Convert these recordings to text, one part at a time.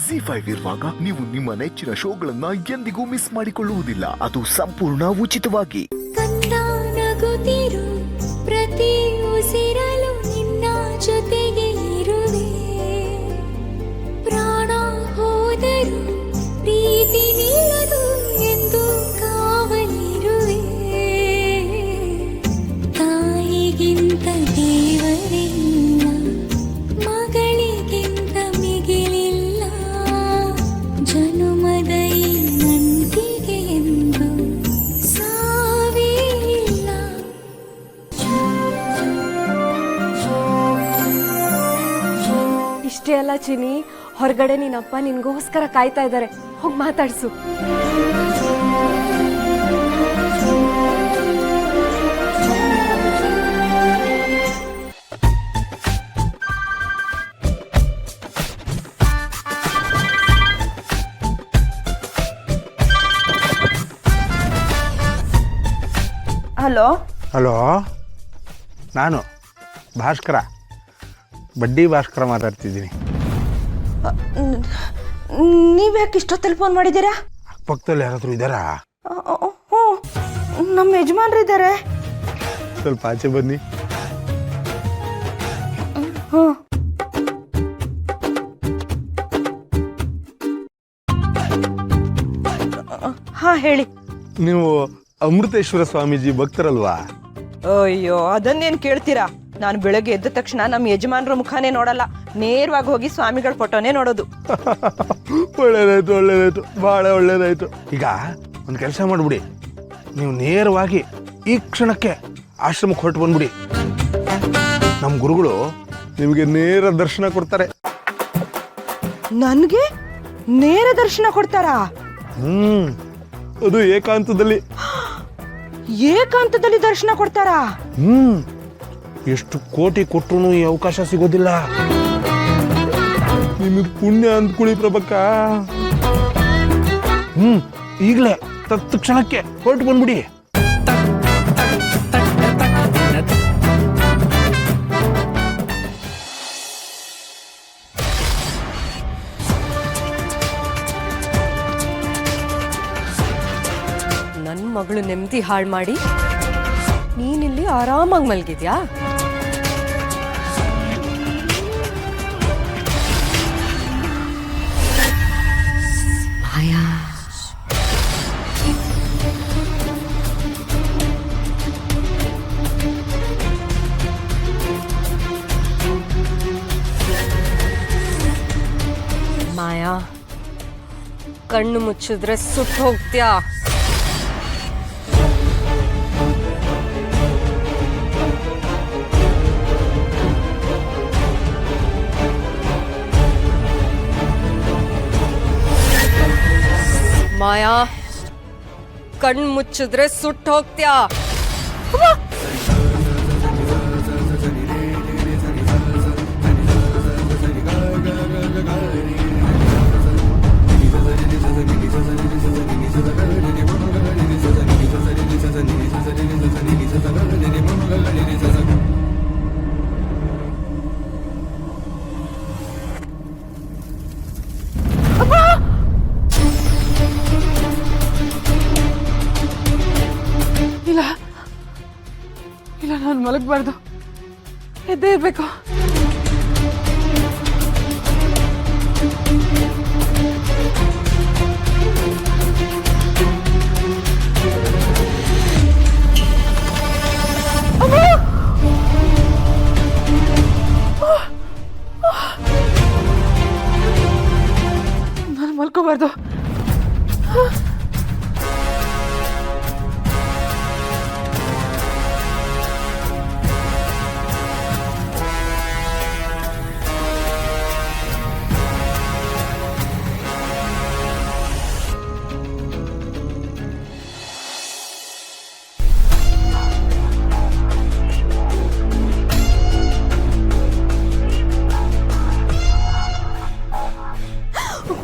ZEE5 ಇರುವಾಗ ನೀವು ನಿಮ್ಮ ನೆಚ್ಚಿನ ಶೋಗಳನ್ನ ಎಂದಿಗೂ ಮಿಸ್ ಮಾಡಿಕೊಳ್ಳುವುದಿಲ್ಲ. ಅದು ಸಂಪೂರ್ಣ ಉಚಿತವಾಗಿ. ಪ್ರತಿ ಉಸಿರಲು ನಿನ್ನ ಜೊತೆಗೆ ಇರುವೆ, ಪ್ರಾಣ ಹೋದರು ಪ್ರೀತಿ ನಿಲ್ಲದು ಎಂದು ಕಾವಲಿರುವೆ. ತಾಯಿಗಿಂತ ದೇವರಿಲ್ಲ, ಮಗಳಿಗಿಂತ ಮಿಗಿಲಿಲ್ಲ, ಜನುಮದ ಈ ನಂಟಿಗೆ ಎಂದು ಸಾವೇ ಇಲ್ಲ. ಇಷ್ಟೇ ಅಲ್ಲ ಚಿನಿ, ಹೊರಗಡೆ ನಿನ್ನಪ್ಪ ನಿನ್ಗೋಸ್ಕರ ಕಾಯ್ತಾ ಇದ್ದಾರೆ. ಹೋಗಿ ಮಾತಾಡ್ಸು. ಹಲೋ ಹಲೋ, ನಾನು ಭಾಸ್ಕರ, ಬಡ್ಡಿ ಭಾಸ್ಕರ ಮಾತಾಡ್ತಿದ್ದೀನಿ. ನೀವ್ಯಾಕೆ ಇಷ್ಟೊತ್ತಲ್ಲಿ ಫೋನ್ ಮಾಡಿದ್ದೀರಾ? ಅಕ್ಕಪಕ್ಕದಲ್ಲಿ ಯಾರಾದರೂ ಇದ್ದಾರಾ? ಹ್ಞೂ, ನಮ್ಮ ಯಜಮಾನ್ರು ಇದ್ದಾರೆ. ಸ್ವಲ್ಪ ಆಚೆ ಬನ್ನಿ. ಹ್ಞೂ, ಹಾಂ ಹೇಳಿ. ನೀವು ಅಮೃತೇಶ್ವರ ಸ್ವಾಮೀಜಿ ಭಕ್ತರಲ್ವಾ? ಅಯ್ಯೋ, ಅದನ್ನೇನು ಕೇಳ್ತೀರಾ? ನಾನು ಬೆಳಗ್ಗೆ ಎದ್ದ ತಕ್ಷಣ ನಮ್ಮ ಯಜಮಾನ್ರ ಮುಖಾನೇ ನೋಡಲ್ಲ, ನೇರವಾಗಿ ಹೋಗಿ ಸ್ವಾಮಿಗಳ ಫೋಟೋನೇ ನೋಡೋದು. ಒಳ್ಳೇದಾಯ್ತು ಒಳ್ಳೇದಾಯ್ತು, ಭಾಳ ಒಳ್ಳೇದಾಯ್ತು. ಈಗ ಒಂದು ಕೆಲಸ ಮಾಡಿಬಿಡಿ, ನೀವು ನೇರವಾಗಿ ಈ ಕ್ಷಣಕ್ಕೆ ಆಶ್ರಮಕ್ಕೆ ಹೊರಟು ಬಂದ್ಬಿಡಿ. ನಮ್ಮ ಗುರುಗಳು ನಿಮಗೆ ನೇರ ದರ್ಶನ ಕೊಡ್ತಾರೆ. ನನಗೆ ನೇರ ದರ್ಶನ ಕೊಡ್ತಾರಾ? ಅದು ಏಕಾಂತದಲ್ಲಿ. ಏಕಾಂತದಲ್ಲಿ ದರ್ಶನ ಕೊಡ್ತಾರಾ? ಎಷ್ಟು ಕೋಟಿ ಕೊಟ್ಟರು ಈ ಅವಕಾಶ ಸಿಗೋದಿಲ್ಲ. ನಿಮಗೆ ಪುಣ್ಯ ಅಂದ್ಕೊಳ್ಳಿ ಪ್ರಭಕ್ಕ. ಈಗಲೇ ತತ್ಕ್ಷಣಕ್ಕೆ ಹೊರಟು ಬಂದ್ಬಿಡಿ. ನನ್ನ ಮಗಳು ನೆಮ್ಮದಿ ಹಾಳು ಮಾಡಿ ನೀನಿಲ್ಲಿ ಆರಾಮಾಗಿ ಮಲಗಿದ್ಯಾ? ಮಾಯಾ, ಮಾಯಾ, ಕಣ್ಣು ಮುಚ್ಚಿದ್ರೆ ಸುಟ್ಟು ಹೋಗ್ತೀಯಾ? ಮಾಯಾ, ಕಣ್ಣು ಮುಚ್ಚಿದ್ರೆ ಸುಟ್ಟು ಹೋಗ್ತೀಯಾ? ಇಲ್ಲ, ನಾನು ಮಲಗಬಾರ್ದು, ಎದ್ದೇ ಇರ್ಬೇಕು. ನಾನು ಮಲ್ಕೋಬಾರ್ದು.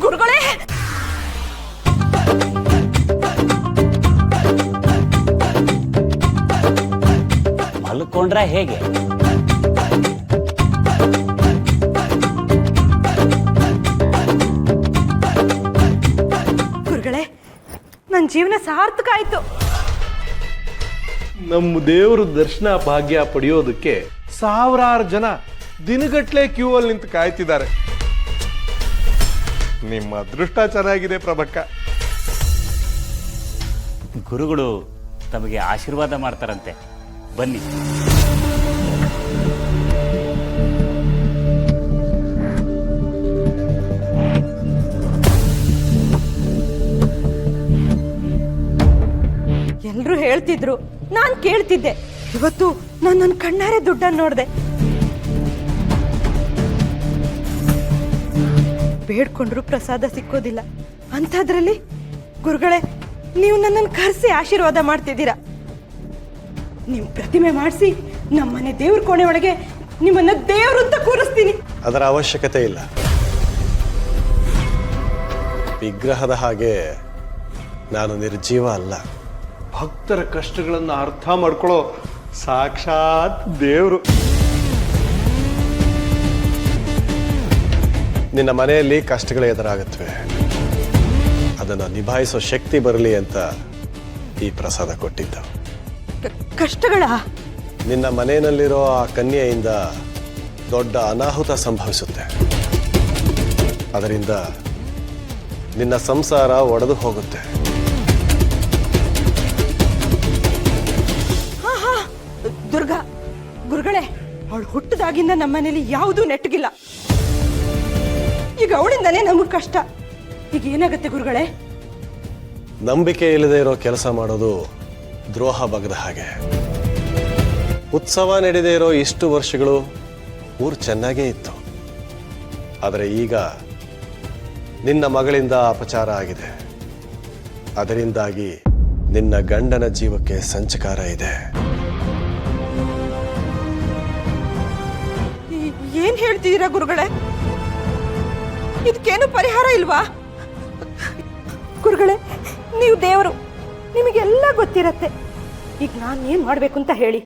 ಗುರುಗಳೇ, ಮಲ್ಕೊಂಡ್ರೆ ಹೇಗೆ? ನನ್ನ ಜೀವನ ಸಾರ್ಥಕ ಆಯ್ತು. ನಮ್ಮ ದೇವ್ರ ದರ್ಶನ ಭಾಗ್ಯ ಪಡೆಯೋದಕ್ಕೆ ಸಾವಿರಾರು ಜನ ದಿನಗಟ್ಲೆ ಕ್ಯೂ ಅಲ್ಲಿ ನಿಂತು ಕಾಯ್ತಿದ್ದಾರೆ. ನಿಮ್ಮ ಅದೃಷ್ಟ ಚೆನ್ನಾಗಿದೆ ಪ್ರಭಕ್ಕ. ಗುರುಗಳು ತಮಗೆ ಆಶೀರ್ವಾದ ಮಾಡ್ತಾರಂತೆ, ಬನ್ನಿ. ಎಲ್ರು ಹೇಳ್ತಿದ್ರು, ನಾನ್ ಕೇಳ್ತಿದ್ದೆ. ಇವತ್ತು ನಾನು ನನ್ನ ಕಣ್ಣಾರೆ ದುಡ್ಡನ್ನು ನೋಡ್ದೆ. ಬೇಡ್ಕೊಂಡ್ರು ಪ್ರಸಾದ ಸಿಕ್ಕೋದಿಲ್ಲ. ಅಂಥದ್ರಲ್ಲಿ ಗುರುಗಳೇ, ನೀವು ನನ್ನನ್ನು ಕರೆಸಿ ಆಶೀರ್ವಾದ ಮಾಡ್ತಿದ್ದೀರಾ. ನೀವು ಪ್ರತಿಮೆ ಮಾಡಿಸಿ ನಮ್ಮನೆ ದೇವ್ರ ಕೋಣೆ ಒಳಗೆ ನಿಮ್ಮನ್ನ ದೇವ್ರು ಅಂತ ಕೂರಿಸ್ತೀನಿ. ಅದರ ಅವಶ್ಯಕತೆ ಇಲ್ಲ. ವಿಗ್ರಹದ ಹಾಗೆ ನಾನು ನಿರ್ಜೀವ ಅಲ್ಲ. ಭಕ್ತರ ಕಷ್ಟಗಳನ್ನು ಅರ್ಥ ಮಾಡ್ಕೊಳ್ಳೋ ಸಾಕ್ಷಾತ್ ದೇವ್ರು. ನಿನ್ನ ಮನೆಯಲ್ಲಿ ಕಷ್ಟಗಳು ಎದುರಾಗುತ್ತವೆ. ಅದನ್ನು ನಿಭಾಯಿಸೋ ಶಕ್ತಿ ಬರಲಿ ಅಂತ ಈ ಪ್ರಸಾದ ಕೊಟ್ಟಿದ್ದ. ಕಷ್ಟಗಳ ನಿನ್ನ ಮನೆಯಲ್ಲಿರೋ ಆ ಕನ್ಯೆಯಿಂದ ದೊಡ್ಡ ಅನಾಹುತ ಸಂಭವಿಸುತ್ತೆ. ಅದರಿಂದ ನಿನ್ನ ಸಂಸಾರ ಒಡೆದು ಹೋಗುತ್ತೆ. ದುರ್ಗಾ, ಗುರುಗಳೇ, ಅವಳು ಹುಟ್ಟದಾಗಿಂದ ನಮ್ಮನೇಲಿ ಯಾವುದೂ ನೆಟ್ಟಗಿಲ್ಲ. ಈಗ ಅವಳಿಂದನೇ ನಮಗೆ ಕಷ್ಟ. ಈಗ ಏನಾಗುತ್ತೆ ಗುರುಗಳೇ? ನಂಬಿಕೆ ಇಲ್ಲದೆ ಇರೋ ಕೆಲಸ ಮಾಡೋದು ದ್ರೋಹ ಬಗದ ಹಾಗೆ. ಉತ್ಸವ ನಡೆದೇ ಇರೋ ಇಷ್ಟು ವರ್ಷಗಳು ಊರು ಚೆನ್ನಾಗೇ ಇತ್ತು. ಆದರೆ ಈಗ ನಿನ್ನ ಮಗಳಿಂದ ಅಪಚಾರ ಆಗಿದೆ. ಅದರಿಂದಾಗಿ ನಿನ್ನ ಗಂಡನ ಜೀವಕ್ಕೆ ಸಂಚಕಾರ ಇದೆ. ಏನ್ ಹೇಳ್ತಿದ್ದೀರಾ ಗುರುಗಳೇ? ಇದಕ್ಕೇನು ಪರಿಹಾರ ಇಲ್ವಾ? ಗುರುಗಳೇ, ನೀವು ದೇವರು, ನಿಮಗೆಲ್ಲ ಗೊತ್ತಿರತ್ತೆ. ಈಗ ನಾನು ಏನ್ ಮಾಡ್ಬೇಕು ಅಂತ ಹೇಳಿ.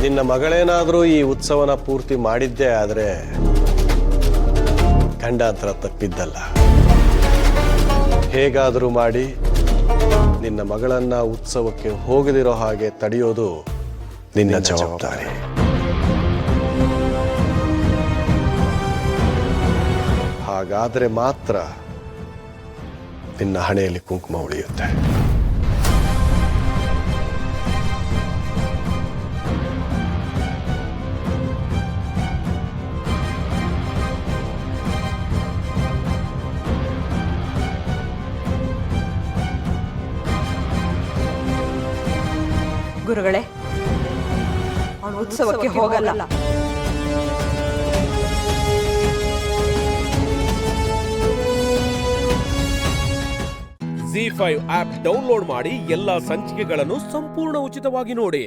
ನಿನ್ನ ಮಗಳೇನಾದ್ರೂ ಈ ಉತ್ಸವನ ಪೂರ್ತಿ ಮಾಡಿದ್ದೇ ಆದ್ರೆ ಗಂಡಾಂತರ ತಪ್ಪಿದ್ದಲ್ಲ. ಹೇಗಾದರೂ ಮಾಡಿ ನಿನ್ನ ಮಗಳನ್ನ ಉತ್ಸವಕ್ಕೆ ಹೋಗದಿರೋ ಹಾಗೆ ತಡೆಯೋದು ನಿನ್ನ ಜವಾಬ್ದಾರಿ. ಹಾಗಾದ್ರೆ ಮಾತ್ರ ನಿನ್ನ ಹಣೆಯಲ್ಲಿ ಕುಂಕುಮ ಉಳಿಯುತ್ತೆ. ಗುರುಗಳೇ, ಅವಳು ಉತ್ಸವಕ್ಕೆ ಹೋಗಲ್ಲ. ZEE5 ಆಪ್ ಡೌನ್ಲೋಡ್ ಮಾಡಿ ಎಲ್ಲಾ ಸಂಚಿಕೆಗಳನ್ನು ಸಂಪೂರ್ಣ ಉಚಿತವಾಗಿ ನೋಡಿ.